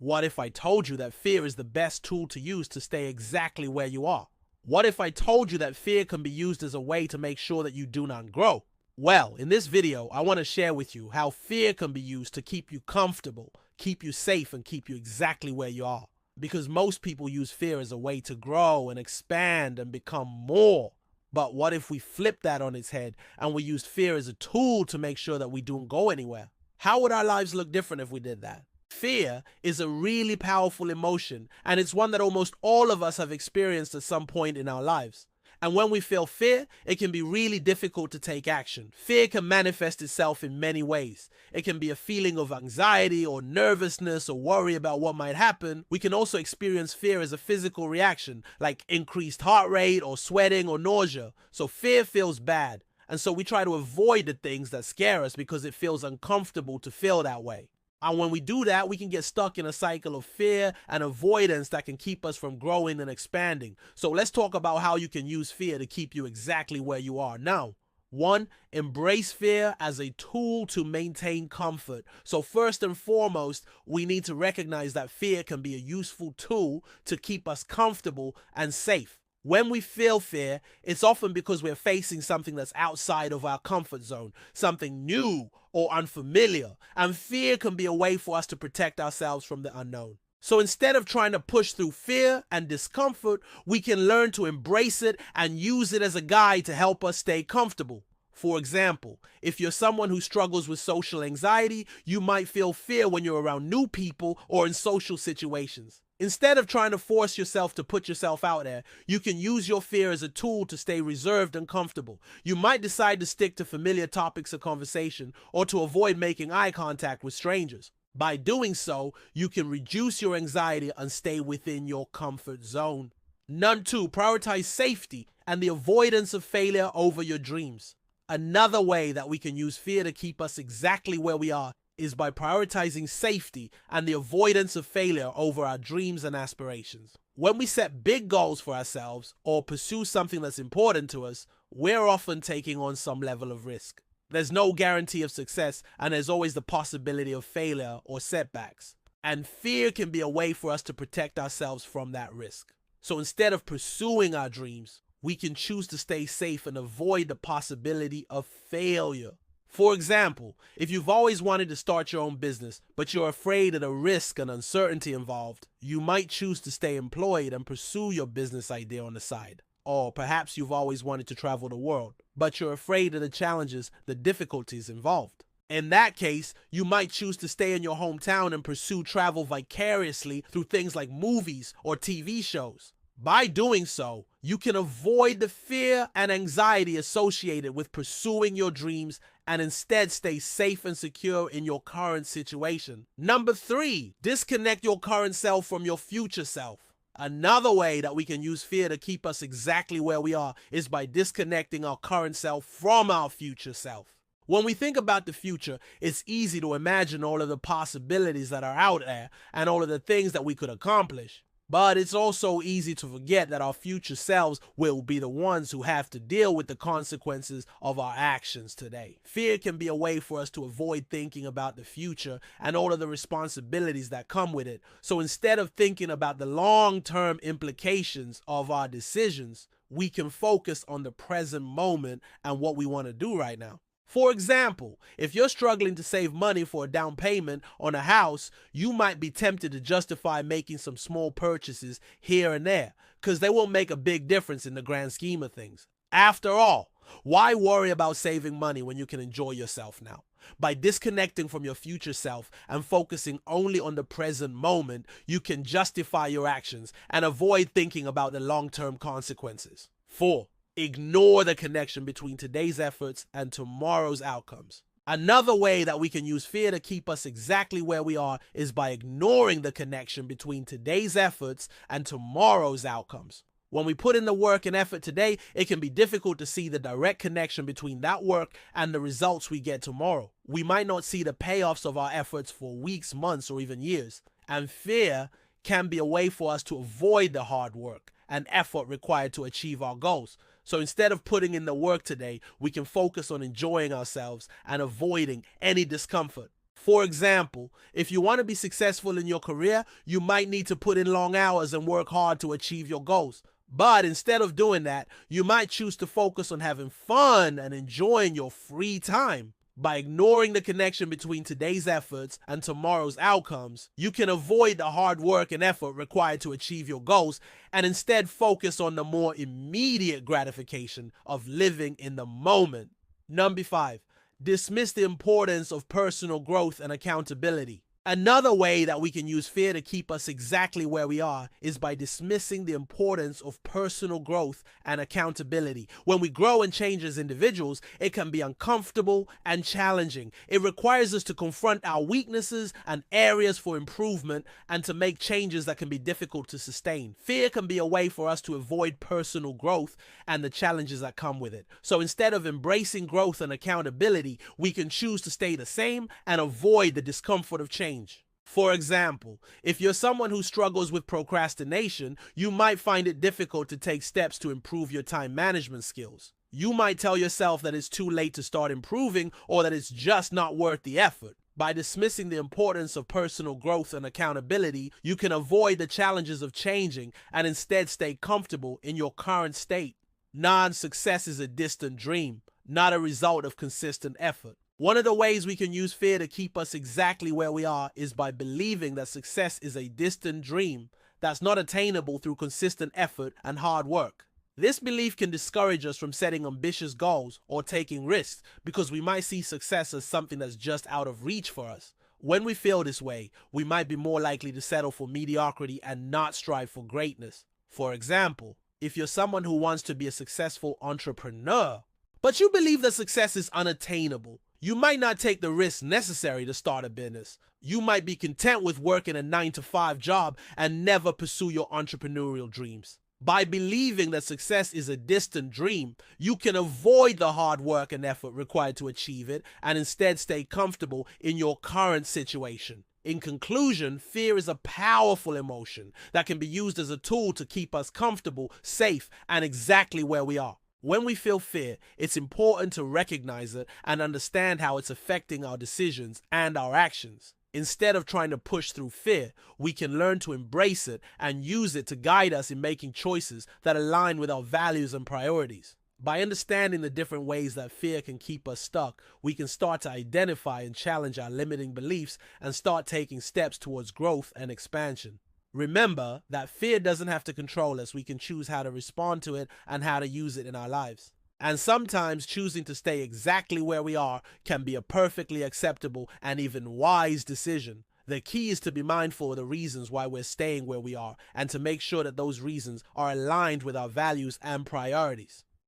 What if I told you that fear is the best tool to use to stay exactly where you are? What if I told you that fear can be used as a way to make sure that you do not grow? Well, in this video, I want to share with you how fear can be used to keep you comfortable, keep you safe, and keep you exactly where you are. Because most people use fear as a way to grow and expand and become more. But what if we flip that on its head and we used fear as a tool to make sure that we don't go anywhere? How would our lives look different if we did that? Fear is a really powerful emotion, and it's one that almost all of us have experienced at some point in our lives. And when we feel fear, it can be really difficult to take action. Fear can manifest itself in many ways. It can be a feeling of anxiety or nervousness or worry about what might happen. We can also experience fear as a physical reaction, like increased heart rate or sweating or nausea. So fear feels bad. And so we try to avoid the things that scare us because it feels uncomfortable to feel that way. And when we do that, we can get stuck in a cycle of fear and avoidance that can keep us from growing and expanding. So let's talk about how you can use fear to keep you exactly where you are now. 1. Embrace fear as a tool to maintain comfort. So first and foremost, we need to recognize that fear can be a useful tool to keep us comfortable and safe. When we feel fear, it's often because we're facing something that's outside of our comfort zone, something new or unfamiliar, and fear can be a way for us to protect ourselves from the unknown. So instead of trying to push through fear and discomfort, we can learn to embrace it and use it as a guide to help us stay comfortable. For example, if you're someone who struggles with social anxiety, you might feel fear when you're around new people or in social situations. Instead of trying to force yourself to put yourself out there, you can use your fear as a tool to stay reserved and comfortable. You might decide to stick to familiar topics of conversation or to avoid making eye contact with strangers. By doing so, you can reduce your anxiety and stay within your comfort zone. 2. Prioritize safety and the avoidance of failure over your dreams. Another way that we can use fear to keep us exactly where we are is by prioritizing safety and the avoidance of failure over our dreams and aspirations. When we set big goals for ourselves or pursue something that's important to us, we're often taking on some level of risk. There's no guarantee of success, and there's always the possibility of failure or setbacks. And fear can be a way for us to protect ourselves from that risk. So instead of pursuing our dreams, we can choose to stay safe and avoid the possibility of failure. For example, if you've always wanted to start your own business, but you're afraid of the risk and uncertainty involved, you might choose to stay employed and pursue your business idea on the side. Or perhaps you've always wanted to travel the world, but you're afraid of the challenges, the difficulties involved. In that case, you might choose to stay in your hometown and pursue travel vicariously through things like movies or TV shows. By doing so, you can avoid the fear and anxiety associated with pursuing your dreams and instead stay safe and secure in your current situation. 3. Disconnect your current self from your future self. Another way that we can use fear to keep us exactly where we are is by disconnecting our current self from our future self. When we think about the future, it's easy to imagine all of the possibilities that are out there and all of the things that we could accomplish. But it's also easy to forget that our future selves will be the ones who have to deal with the consequences of our actions today. Fear can be a way for us to avoid thinking about the future and all of the responsibilities that come with it. So instead of thinking about the long-term implications of our decisions, we can focus on the present moment and what we want to do right now. For example, if you're struggling to save money for a down payment on a house, you might be tempted to justify making some small purchases here and there, because they won't make a big difference in the grand scheme of things. After all, why worry about saving money when you can enjoy yourself now? By disconnecting from your future self and focusing only on the present moment, you can justify your actions and avoid thinking about the long-term consequences. 4. Ignore the connection between today's efforts and tomorrow's outcomes. Another way that we can use fear to keep us exactly where we are is by ignoring the connection between today's efforts and tomorrow's outcomes. When we put in the work and effort today, it can be difficult to see the direct connection between that work and the results we get tomorrow. We might not see the payoffs of our efforts for weeks, months, or even years. And fear can be a way for us to avoid the hard work and effort required to achieve our goals. So instead of putting in the work today, we can focus on enjoying ourselves and avoiding any discomfort. For example, if you want to be successful in your career, you might need to put in long hours and work hard to achieve your goals. But instead of doing that, you might choose to focus on having fun and enjoying your free time. By ignoring the connection between today's efforts and tomorrow's outcomes, you can avoid the hard work and effort required to achieve your goals and instead focus on the more immediate gratification of living in the moment. Number 5, dismiss the importance of personal growth and accountability. Another way that we can use fear to keep us exactly where we are is by dismissing the importance of personal growth and accountability. When we grow and change as individuals, it can be uncomfortable and challenging. It requires us to confront our weaknesses and areas for improvement and to make changes that can be difficult to sustain. Fear can be a way for us to avoid personal growth and the challenges that come with it. So instead of embracing growth and accountability, we can choose to stay the same and avoid the discomfort of change. For example, if you're someone who struggles with procrastination, you might find it difficult to take steps to improve your time management skills. You might tell yourself that it's too late to start improving or that it's just not worth the effort. By dismissing the importance of personal growth and accountability, you can avoid the challenges of changing and instead stay comfortable in your current state. Non-success is a distant dream, not a result of consistent effort. One of the ways we can use fear to keep us exactly where we are is by believing that success is a distant dream that's not attainable through consistent effort and hard work. This belief can discourage us from setting ambitious goals or taking risks because we might see success as something that's just out of reach for us. When we feel this way, we might be more likely to settle for mediocrity and not strive for greatness. For example, if you're someone who wants to be a successful entrepreneur, but you believe that success is unattainable, you might not take the risks necessary to start a business. You might be content with working a 9-to-5 job and never pursue your entrepreneurial dreams. By believing that success is a distant dream, you can avoid the hard work and effort required to achieve it and instead stay comfortable in your current situation. In conclusion, fear is a powerful emotion that can be used as a tool to keep us comfortable, safe, and exactly where we are. When we feel fear, it's important to recognize it and understand how it's affecting our decisions and our actions. Instead of trying to push through fear, we can learn to embrace it and use it to guide us in making choices that align with our values and priorities. By understanding the different ways that fear can keep us stuck, we can start to identify and challenge our limiting beliefs and start taking steps towards growth and expansion. Remember that fear doesn't have to control us. We can choose how to respond to it and how to use it in our lives. And sometimes choosing to stay exactly where we are can be a perfectly acceptable and even wise decision. The key is to be mindful of the reasons why we're staying where we are and to make sure that those reasons are aligned with our values and priorities.